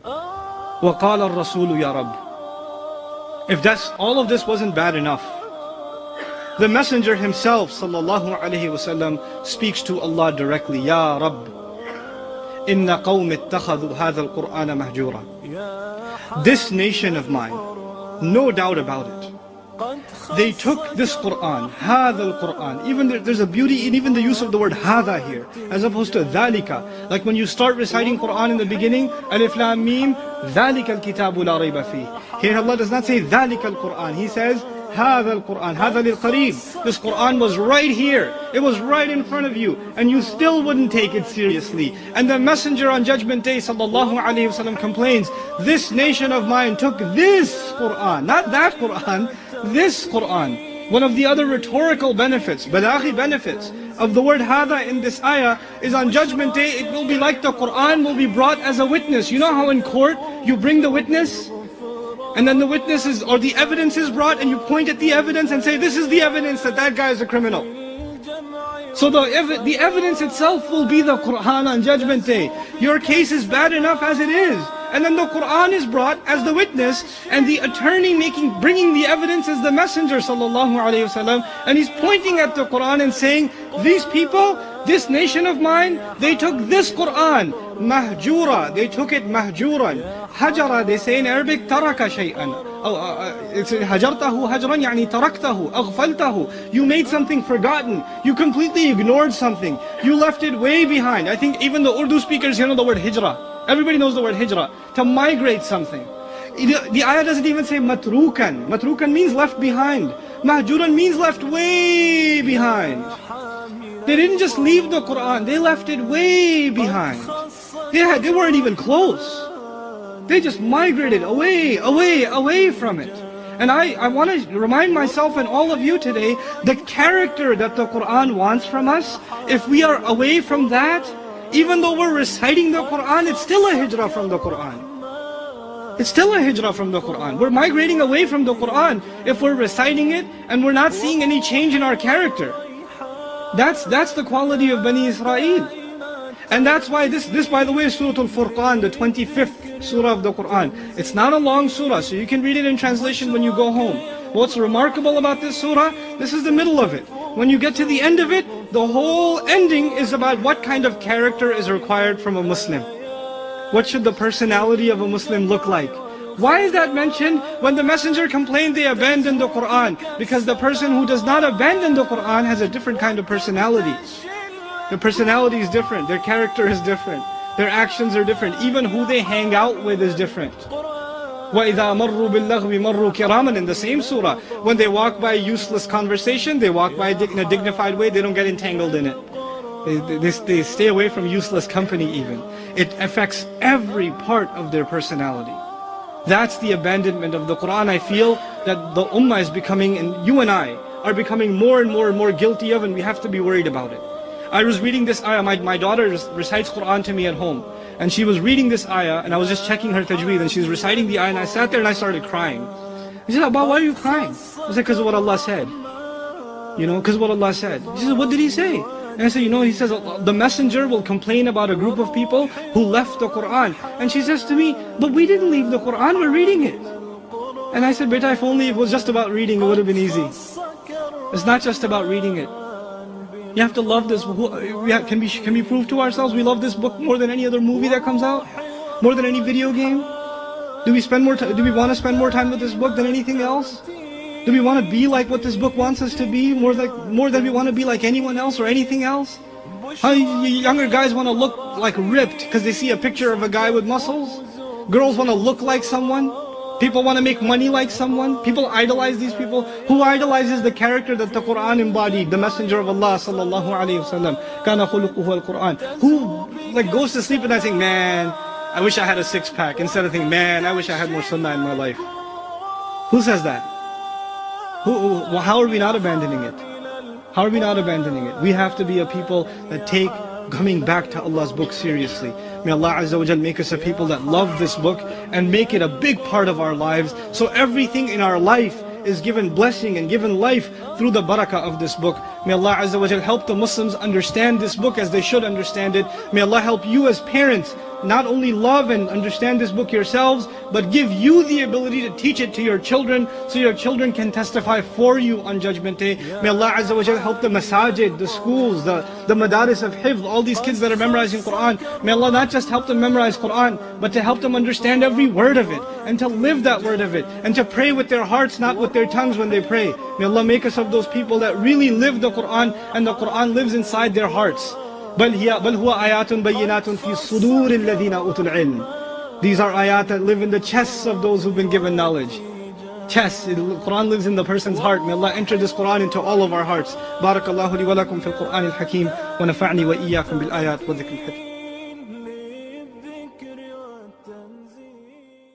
وَقَالَ الرَّسُولُ يَا رَبِّ. If all of this wasn't bad enough, the Messenger himself sallallahu alaihi wasallam speaks to Allah directly. Ya Rabb, inna qawmi ittakhadhu hadha al-Qur'ana mahjura. This nation of mine, no doubt about it, they took this Qur'an, hadha al-Qur'an. Even there's a beauty in even the use of the word hadha here, as opposed to dhalika. Like when you start reciting Qur'an in the beginning, alif lam mim, dhalika al-kitabu la rayba fi. Here Allah does not say dhalika al-Qur'an. He says هذا القرآن هذا للقريب. This Qur'an was right here. It was right in front of you, and you still wouldn't take it seriously. And the Messenger on Judgment Day sallallahu alaihi wasallam complains, this nation of mine took this Qur'an, not that Qur'an, this Qur'an. One of the other rhetorical benefits, balaghi benefits of the word hada in this ayah is on Judgment Day it will be like the Qur'an will be brought as a witness. You know how in court you bring the witness? And then the witnesses or the evidence is brought and you point at the evidence and say, this is the evidence that that guy is a criminal. So the evidence itself will be the Qur'an on Judgment Day. Your case is bad enough as it is. And then the Qur'an is brought as the witness, and the attorney bringing the evidence is the Messenger sallallahu alaihi wasallam, and he's pointing at the Qur'an and saying, these people, this nation of mine, they took this Qur'an, mahjura, they took it mahjuran. Hajara, they say in Arabic, taraka shay'an. Hajartahu hajran, yani taraktahu, aghfaltahu. You made something forgotten. You completely ignored something. You left it way behind. I think even the Urdu speakers here know the word hijra. Everybody knows the word hijra, to migrate something. The ayah doesn't even say matrukan. Matrukan means left behind. Mahjuran means left way behind. They didn't just leave the Qur'an, they left it way behind. They weren't even close. They just migrated away from it. And I want to remind myself and all of you today, the character that the Qur'an wants from us, if we are away from that, even though we're reciting the Qur'an, it's still a hijrah from the Qur'an. It's still a hijrah from the Qur'an. We're migrating away from the Qur'an if we're reciting it and we're not seeing any change in our character. That's the quality of Bani Israel. And that's why this by the way is Surah Al-Furqan, the 25th surah of the Qur'an. It's not a long surah, so you can read it in translation when you go home. What's remarkable about this surah, this is the middle of it. When you get to the end of it, the whole ending is about what kind of character is required from a Muslim. What should the personality of a Muslim look like? Why is that mentioned? When the Messenger complained they abandoned the Qur'an, because the person who does not abandon the Qur'an has a different kind of personality. Their personality is different, their character is different, their actions are different, even who they hang out with is different. وَإِذَا مَرُّوا بِاللَّغْوِ مَرُّوا كِرَامًا. In the same surah, when they walk by useless conversation, they walk by in a dignified way, they don't get entangled in it. They stay away from useless company even. It affects every part of their personality. That's the abandonment of the Qur'an. I feel that the ummah is becoming, and you and I are becoming more and more guilty of, and we have to be worried about it. I was reading this ayah, my daughter recites Qur'an to me at home. And she was reading this ayah, and I was just checking her tajweed, and she was reciting the ayah, and I sat there and I started crying. She said, Abba, why are you crying? I said, because of what Allah said. You know, because of what Allah said. She said, what did He say? And I said, you know, He says, the Messenger will complain about a group of people who left the Qur'an. And she says to me, but we didn't leave the Qur'an, we're reading it. And I said, beta, if only it was just about reading, it would have been easy. It's not just about reading it. You have to love this. Can we prove to ourselves we love this book more than any other movie that comes out? More than any video game? Do we want to spend more time with this book than anything else? Do we want to be like what this book wants us to be more than we want to be like anyone else or anything else? How younger guys want to look like ripped because they see a picture of a guy with muscles? Girls want to look like someone? People want to make money like someone. People idolize these people. Who idolizes the character that the Qur'an embodied? The Messenger of Allah sallallahu alaihi wasallam. Kana khuluquhu al-Qur'an. Who goes to sleep at night saying, man, I wish I had a six-pack, instead of thinking, man, I wish I had more sunnah in my life. Who says that? How are we not abandoning it? How are we not abandoning it? We have to be a people that take coming back to Allah's book seriously. May Allah Azza wa Jal make us a people that love this book and make it a big part of our lives, so everything in our life is given blessing and given life through the barakah of this book. May Allah Azza wa Jal help the Muslims understand this book as they should understand it. May Allah help you as parents not only love and understand this book yourselves, but give you the ability to teach it to your children, so your children can testify for you on Judgment Day. May Allah Azza wa Jal help the masajid, the schools, the madaris of hifz, all these kids that are memorizing Quran. May Allah not just help them memorize Quran, but to help them understand every word of it, and to live that word of it, and to pray with their hearts, not with their tongues when they pray. May Allah make us of those people that really live the Quran, and the Quran lives inside their hearts. بل هو آيات بينات في صدور الذين أوتوا العلم. These are ayat that live in the chests of those who've been given knowledge. Chests, the Quran lives in the person's heart. May Allah enter this Quran into all of our hearts. بارك الله لي ولكم في القرآن الحكيم ونفعني وإياكم بالآيات والذكر الحكيم.